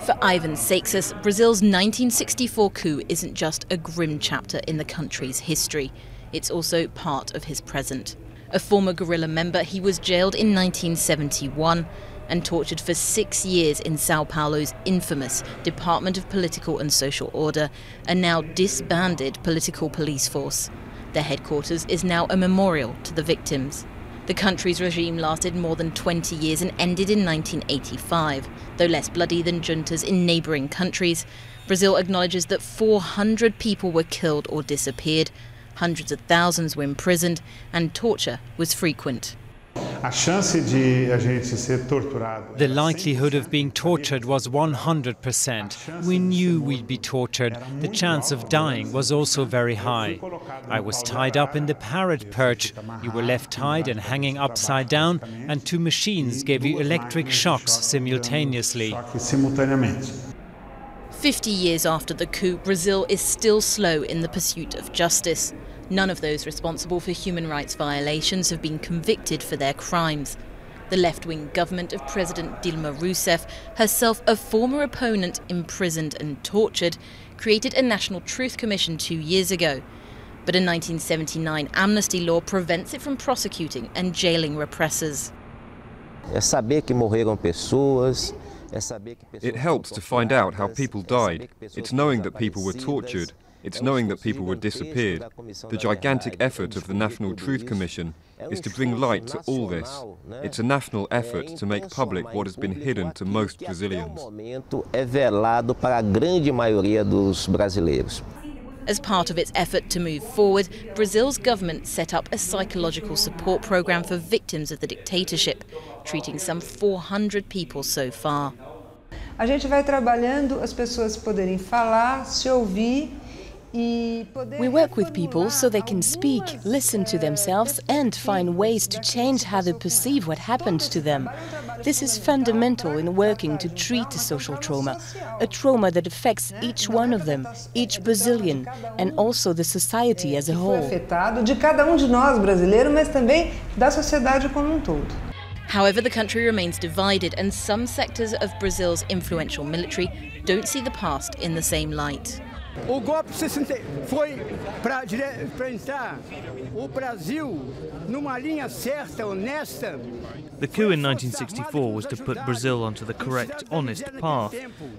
For Ivan Seixas, Brazil's 1964 coup isn't just a grim chapter in the country's history. It's also part of his present. A former guerrilla member, he was jailed in 1971 and tortured for 6 years in Sao Paulo's infamous Department of Political and Social Order, a now disbanded political police force. Their headquarters is now a memorial to the victims. The country's regime lasted more than 20 years and ended in 1985. Though less bloody than juntas in neighbouring countries, Brazil acknowledges that 400 people were killed or disappeared, hundreds of thousands were imprisoned, and torture was frequent. The likelihood of being tortured was 100%. We knew we'd be tortured. The chance of dying was also very high. I was tied up in the parrot perch. You were left tied and hanging upside down, and 2 machines gave you electric shocks simultaneously. 50 years after the coup, Brazil is still slow in the pursuit of justice. None of those responsible for human rights violations have been convicted for their crimes. The left-wing government of President Dilma Rousseff, herself a former opponent imprisoned and tortured, created a National Truth Commission 2 years ago. But a 1979 amnesty law prevents it from prosecuting and jailing repressors. It helps to find out how people died. It's knowing that people were tortured. It's knowing that people were disappeared. The gigantic effort of the National Truth Commission is to bring light to all this. It's a national effort to make public what has been hidden to most Brazilians. As part of its effort to move forward, Brazil's government set up a psychological support program for victims of the dictatorship, treating some 400 people so far. A gente vai trabalhando as pessoas poderem falar, se ouvir. We work with people so they can speak, listen to themselves and find ways to change how they perceive what happened to them. This is fundamental in working to treat the social trauma, a trauma that affects each one of them, each Brazilian, and also the society as a whole. Afetado de cada de nós brasileiros, mas também da sociedade como todo. However, the country remains divided, and some sectors of Brazil's influential military don't see the past in the same light. O golpe foi para entrar o Brasil numa linha certa, honesta. The coup in 1964 was to put Brazil onto the correct, honest path.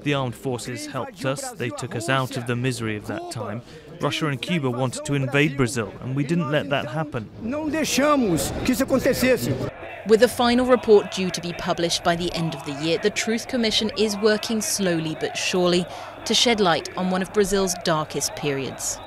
The armed forces helped us, they took us out of the misery of that time. Russia and Cuba wanted to invade Brazil, and we didn't let that happen. Não deixamos que isso acontecesse. With the final report due to be published by the end of the year, the Truth Commission is working slowly but surely to shed light on one of Brazil's darkest periods.